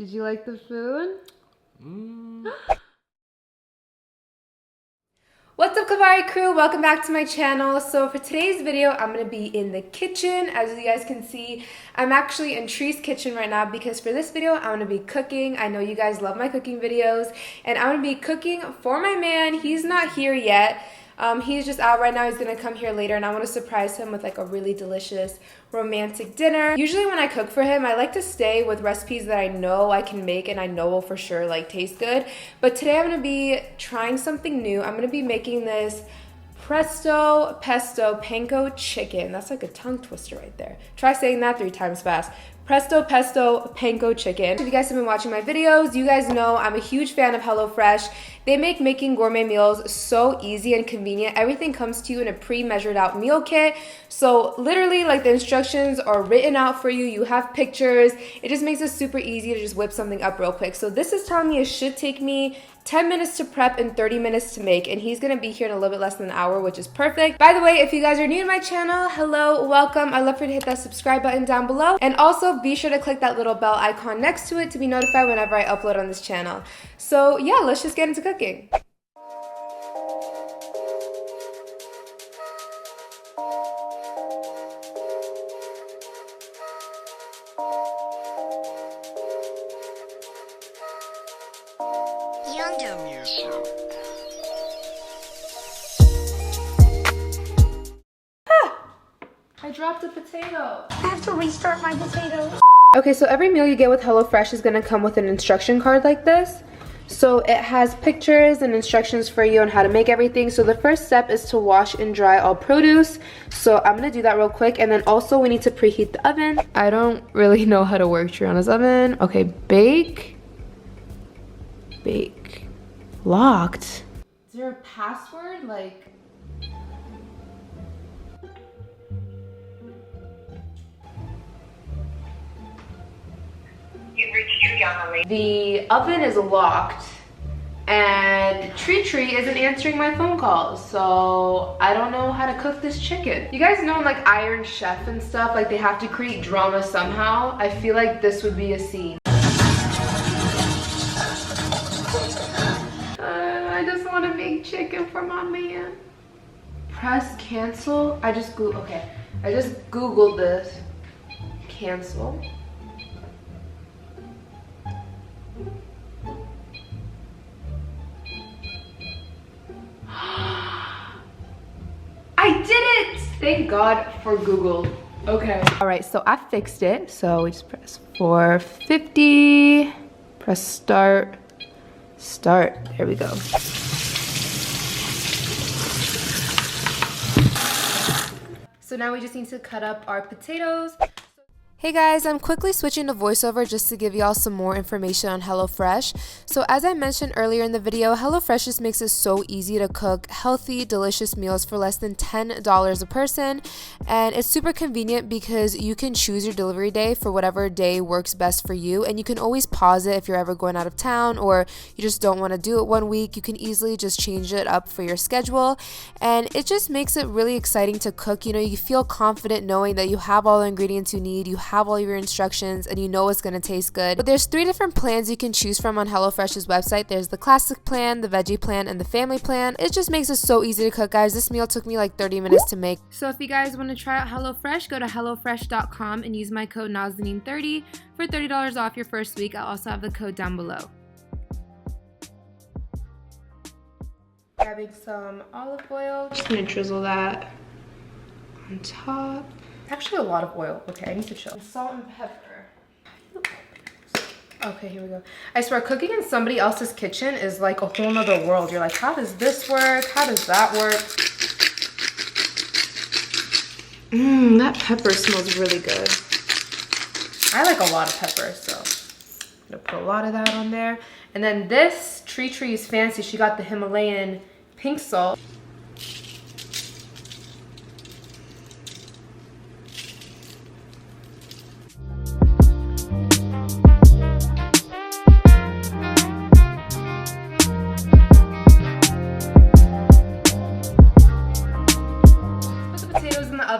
Did you like the food? What's up, Kavari crew? Welcome back to my channel. So for today's video, I'm gonna be in the kitchen. As you guys can see, I'm actually in Tree's kitchen right now because for this video, I'm gonna be cooking. I know you guys love my cooking videos, and I'm gonna be cooking for my man. He's not here yet. He's just out right now. He's gonna come here later, and I want to surprise him with like a really delicious romantic dinner. Usually when I cook for him, I like to stay with recipes that I know I can make and I know will for sure like taste good. But today I'm gonna be trying something new. I'm gonna be making this presto pesto panko chicken. That's like a tongue twister right there. Try saying that 3 times fast. Presto pesto panko chicken. If you guys have been watching my videos, you guys know I'm a huge fan of HelloFresh. They make making gourmet meals so easy and convenient. Everything comes to you in a pre-measured out meal kit. So literally like the instructions are written out for you. You have pictures. It just makes it super easy to just whip something up real quick. So this is telling me it should take me 10 minutes to prep and 30 minutes to make, and he's gonna be here in a little bit less than an hour, which is perfect. By the way, if you guys are new to my channel, hello, welcome. I'd love for you to hit that subscribe button down below, and also be sure to click that little bell icon next to it to be notified whenever I upload on this channel. So yeah, let's just get into cooking. I dropped a potato. I have to restart my potatoes. Okay, so every meal you get with HelloFresh is gonna come with an instruction card like this. So it has pictures and instructions for you on how to make everything. So the first step is to wash and dry all produce. So I'm gonna do that real quick. And then also we need to preheat the oven. I don't really know how to work Triana's oven. Okay, bake. Bake. Locked. Is there a password? Like, the oven is locked and Tree isn't answering my phone calls, so I don't know how to cook this chicken. You guys know in like Iron Chef and stuff, like they have to create drama somehow. I feel like this would be a scene. I just want to make chicken for my man. Press cancel. I just googled this. Cancel. I did it! Thank God for Google. Okay. All right, so I fixed it. So we just press 450, press start, start. There we go. So now we just need to cut up our potatoes. Hey guys, I'm quickly switching to voiceover just to give y'all some more information on HelloFresh. So as I mentioned earlier in the video, HelloFresh just makes it so easy to cook healthy, delicious meals for less than $10 a person. And it's super convenient because you can choose your delivery day for whatever day works best for you. And you can always pause it if you're ever going out of town or you just don't want to do it one week. You can easily just change it up for your schedule. And it just makes it really exciting to cook. You know, you feel confident knowing that you have all the ingredients you need. You have all of your instructions and you know it's going to taste good. But there's 3 different plans you can choose from on HelloFresh's website. There's the classic plan, the veggie plan, and the family plan. It just makes it so easy to cook, guys. This meal took me like 30 minutes to make. So if you guys want to try out HelloFresh, go to hellofresh.com and use my code Nazanin30 for $30 off your first week. I'll also have the code down below. Grabbing some olive oil. Just gonna drizzle that on top. Actually a lot of oil. Okay, I need to show. Salt and pepper. Okay, here we go. I swear, cooking in somebody else's kitchen is like a whole nother world. You're like, how does this work? How does that work? That pepper smells really good. I like a lot of pepper, so I'm gonna put a lot of that on there. And then this Tree is fancy. She got the Himalayan pink salt.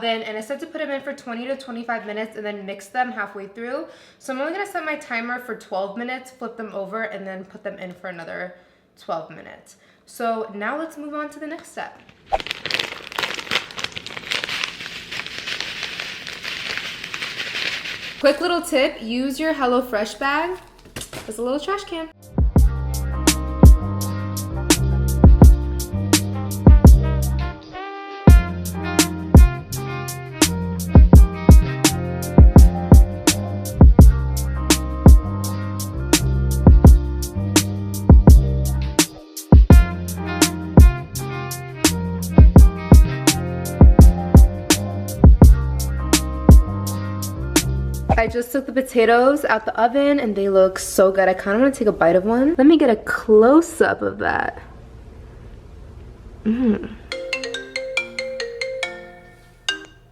oven, and it said to put them in for 20 to 25 minutes and then mix them halfway through. So I'm only gonna set my timer for 12 minutes, flip them over, and then put them in for another 12 minutes. So now let's move on to the next step. Quick little tip, use your HelloFresh bag as a little trash can. I just took the potatoes out the oven and they look so good. I kind of want to take a bite of one. Let me get a close-up of that. Hey,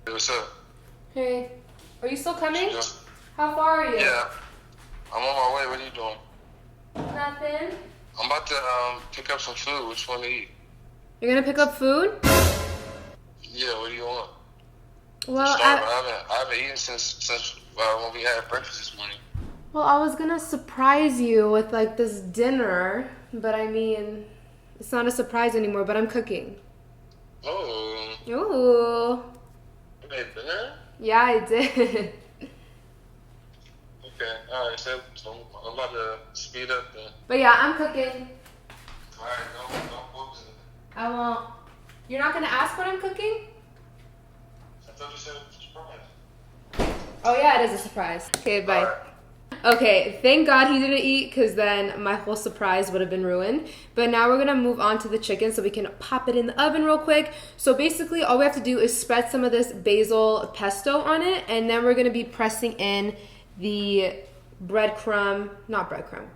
what's up? Hey, are you still coming? Yeah. How far are you? Yeah, I'm on my way. What are you doing? Nothing. I'm about to pick up some food. Which one to eat? You're gonna pick up food? Yeah, what do you want? Well, I haven't eaten since when we had breakfast this morning. Well, I was gonna surprise you with like this dinner, but I mean, it's not a surprise anymore, but I'm cooking. Oh. Ooh. You made dinner? Yeah, I did. Okay, alright, so I'm about to speed up then. But yeah, I'm cooking. Alright, don't focus it. I won't. You're not gonna ask what I'm cooking? I thought you said it was a surprise. Oh yeah, it is a surprise. Okay, bye. Alright. Okay, thank God he didn't eat because then my whole surprise would have been ruined. But now we're gonna move on to the chicken so we can pop it in the oven real quick. So basically all we have to do is spread some of this basil pesto on it, and then we're gonna be pressing in the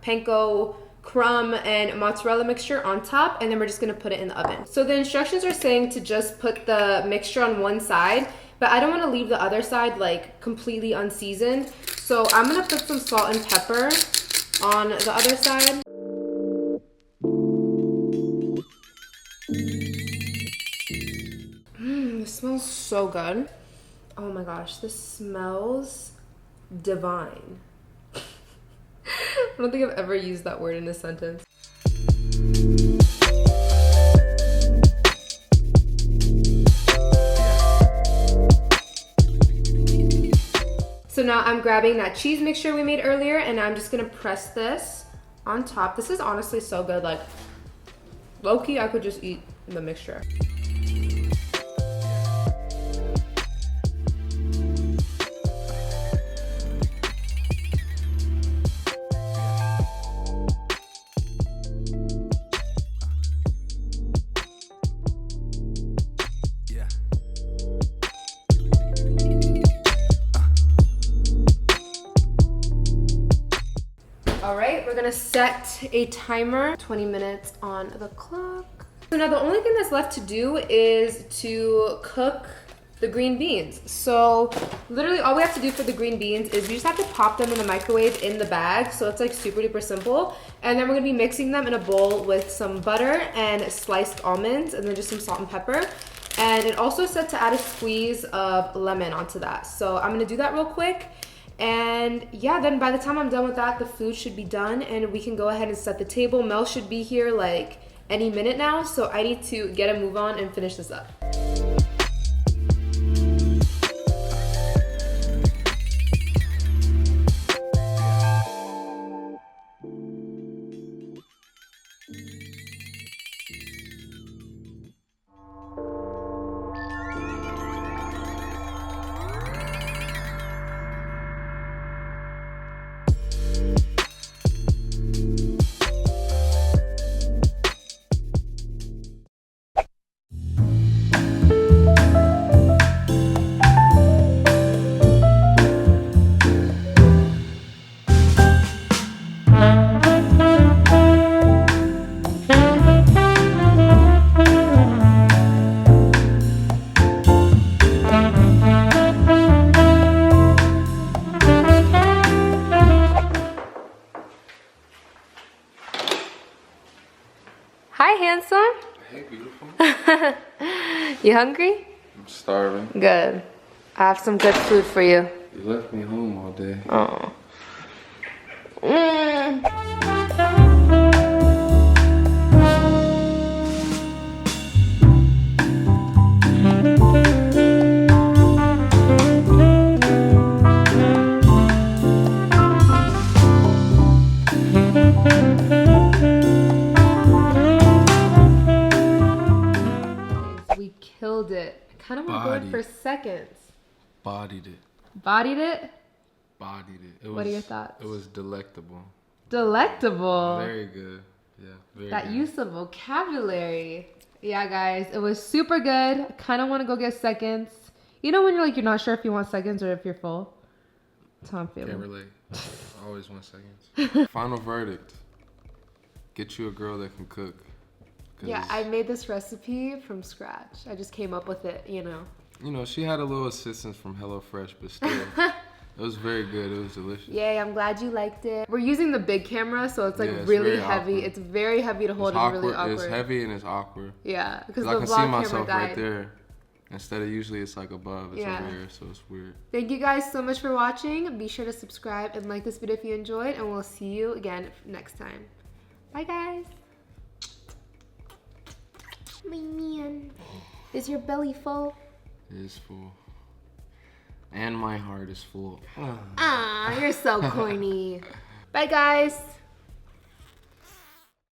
panko crumb and mozzarella mixture on top, and then we're just gonna put it in the oven. So the instructions are saying to just put the mixture on one side, but I don't wanna leave the other side like completely unseasoned. So I'm gonna put some salt and pepper on the other side. This smells so good. Oh my gosh, this smells divine. I don't think I've ever used that word in a sentence. So now I'm grabbing that cheese mixture we made earlier, and I'm just gonna press this on top. This is honestly so good. Like, low-key, I could just eat the mixture. All right, we're gonna set a timer, 20 minutes on the clock. So now the only thing that's left to do is to cook the green beans. So literally all we have to do for the green beans is we just have to pop them in the microwave in the bag. So it's like super duper simple. And then we're gonna be mixing them in a bowl with some butter and sliced almonds, and then just some salt and pepper. And it also said to add a squeeze of lemon onto that. So I'm gonna do that real quick. And yeah, then by the time I'm done with that, the food should be done and we can go ahead and set the table. Mel should be here like any minute now, so I need to get a move on and finish this up. Hi, handsome. Hey, beautiful. You hungry? I'm starving. Good. I have some good food for you. You left me home all day. Oh. We killed it. I kind of want to go in for seconds. Bodied it. Bodied it? Bodied it. What are your thoughts? It was delectable. Delectable. Very good. Yeah, very That good. use of vocabulary. Yeah, guys, it was super good. I kind of want to go get seconds. You know when you're like, you're not sure if you want seconds or if you're full? That's how I'm feeling. Can't relate. I always want seconds. Final verdict. Get you a girl that can cook. Yeah, I made this recipe from scratch. I just came up with it, you know. You know, she had a little assistance from HelloFresh, but still, it was very good. It was delicious. Yay, I'm glad you liked it. We're using the big camera, so it's like Yeah, it's really very heavy. awkward. it's very heavy to hold It's and awkward. really awkward. It's heavy and it's awkward. Yeah, because the I can vlog see camera myself died. right there. Instead of usually it's like above, it's over here, so it's weird. Thank you guys so much for watching. Be sure to subscribe and like this video if you enjoyed, and we'll see you again next time. Bye, guys. My man, is your belly full? It is full. And my heart is full. Ah, you're so corny. Bye, guys.